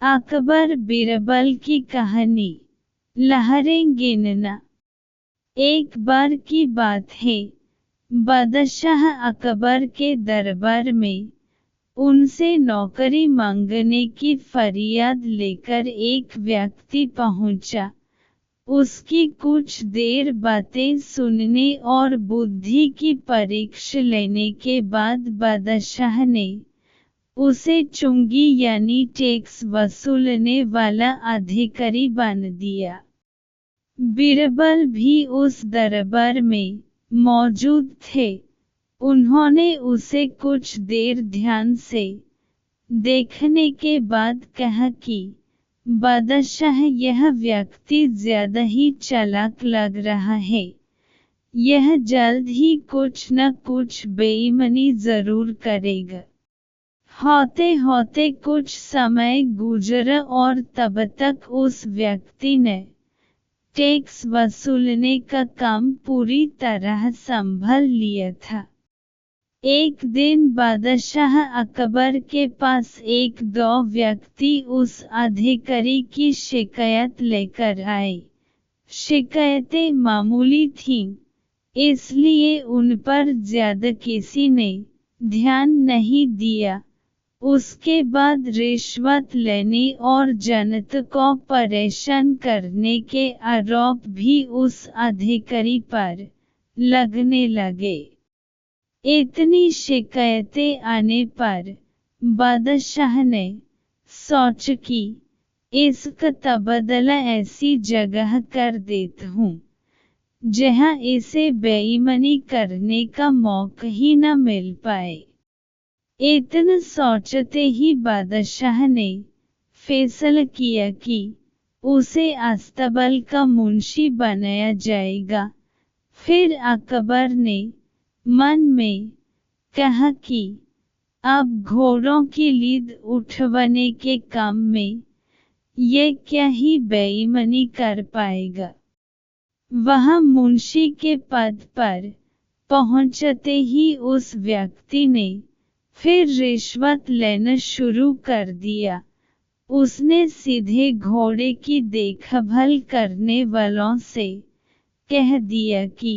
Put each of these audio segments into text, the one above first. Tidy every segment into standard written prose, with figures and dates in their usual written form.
अकबर बीरबल की कहानी। लहरें गिनना। एक बार की बात है, बादशाह अकबर के दरबार में उनसे नौकरी मांगने की फरियाद लेकर एक व्यक्ति पहुंचा। उसकी कुछ देर बातें सुनने और बुद्धि की परीक्षा लेने के बाद बादशाह ने उसे चुंगी यानी टैक्स वसूलने वाला अधिकारी बना दिया। बीरबल भी उस दरबार में मौजूद थे। उन्होंने उसे कुछ देर ध्यान से देखने के बाद कहा कि बादशाह, यह व्यक्ति ज्यादा ही चालाक लग रहा है। यह जल्द ही कुछ न कुछ बेईमानी जरूर करेगा। होते होते कुछ समय गुजरा और तब तक उस व्यक्ति ने टैक्स वसूलने का काम पूरी तरह संभाल लिया था। एक दिन बादशाह अकबर के पास एक दो व्यक्ति उस अधिकारी की शिकायत लेकर आए। शिकायतें मामूली थीं, इसलिए उन पर ज्यादा किसी ने ध्यान नहीं दिया। उसके बाद रिश्वत लेने और जनता को परेशान करने के आरोप भी उस अधिकारी पर लगने लगे। इतनी शिकायतें आने पर बादशाह ने सोचा कि इसका तबादला ऐसी जगह कर देता हूँ जहाँ इसे बेईमानी करने का मौका ही न मिल पाए। इतना सोचते ही बादशाह ने फैसला किया कि उसे अस्तबल का मुंशी बनाया जाएगा। फिर अकबर ने मन में कहा कि अब घोड़ों की लीद उठवाने के काम में ये क्या ही बेईमानी कर पाएगा। वह मुंशी के पद पर पहुंचते ही उस व्यक्ति ने फिर रिश्वत लेना शुरू कर दिया। उसने सीधे घोड़े की देखभाल करने वालों से कह दिया कि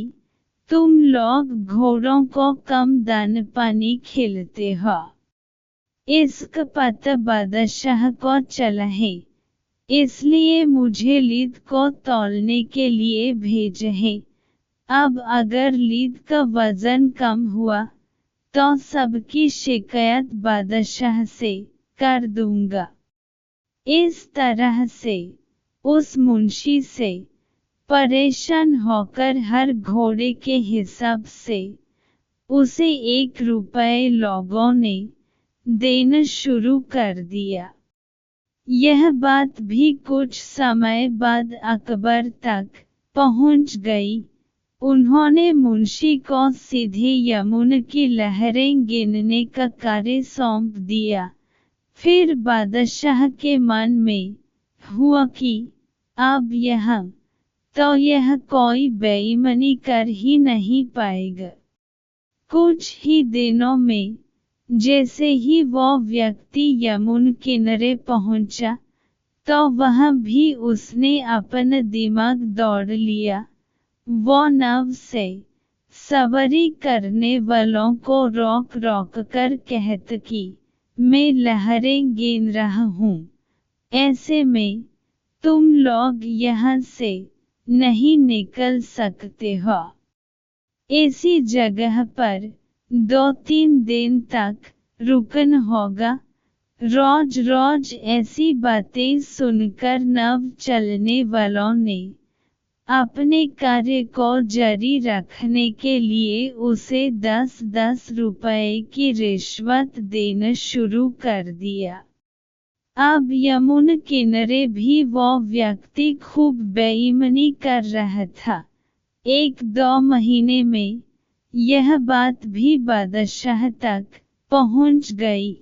तुम लोग घोड़ों को कम दाना पानी खिलाते हो। इसका पता बादशाह को चला है, इसलिए मुझे लीद को तौलने के लिए भेजा है। अब अगर लीद का वजन कम हुआ तो सबकी शिकायत बादशाह से कर दूंगा। इस तरह से उस मुंशी से परेशान होकर हर घोड़े के हिसाब से उसे 1 रुपये लोगों ने देना शुरू कर दिया। यह बात भी कुछ समय बाद अकबर तक पहुंच गई। उन्होंने मुंशी को सीधे यमुना की लहरें गिनने का कार्य सौंप दिया। फिर बादशाह के मन में हुआ कि अब यह कोई बेईमानी कर ही नहीं पाएगा। कुछ ही दिनों में जैसे ही वो व्यक्ति यमुना किनारे पहुंचा, तो वहां भी उसने अपना दिमाग दौड़ लिया। वो नाव से सवारी करने वालों को रोक रोक कर कहता कि मैं लहरें गिन रहा हूँ, ऐसे में तुम लोग यहाँ से नहीं निकल सकते हो। इसी जगह पर 2-3 दिन तक रुकना होगा। रोज रोज ऐसी बातें सुनकर नाव चलने वालों ने अपने कार्य को जारी रखने के लिए उसे 10-10 रुपए की रिश्वत देना शुरू कर दिया। अब यमुना किनारे भी वो व्यक्ति खूब बेईमानी कर रहा था। 1-2 महीने में यह बात भी बादशाह तक पहुंच गई।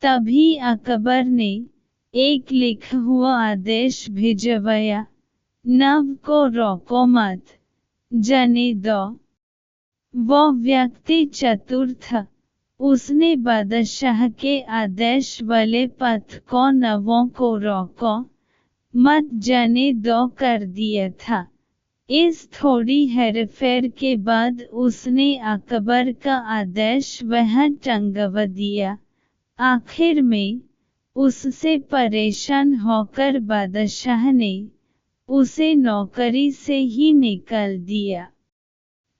तभी अकबर ने एक लिखा हुआ आदेश भिजवाया, नाव को रोको मत, जाने दो। वो व्यक्ति चतुर था। उसने बादशाह के आदेश वाले पथ को नवों को रोको मत जाने दो कर दिया था। इस थोड़ी हेरफेर के बाद उसने अकबर का आदेश वहाँ टंगवा दिया। आखिर में उससे परेशान होकर बादशाह ने उसे नौकरी से ही निकाल दिया।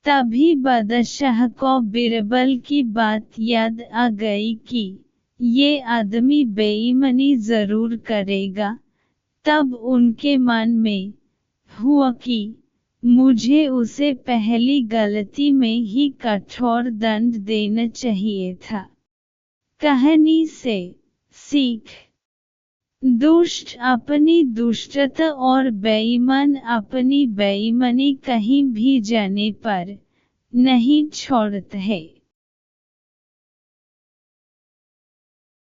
तभी बादशाह को बीरबल की बात याद आ गई कि ये आदमी बेईमानी जरूर करेगा। तब उनके मन में हुआ कि मुझे उसे पहली गलती में ही कठोर दंड देना चाहिए था। कहानी से सीख। दुष्ट अपनी दुष्टता और बेईमान अपनी बेईमानी कहीं भी जाने पर नहीं छोड़ते हैं।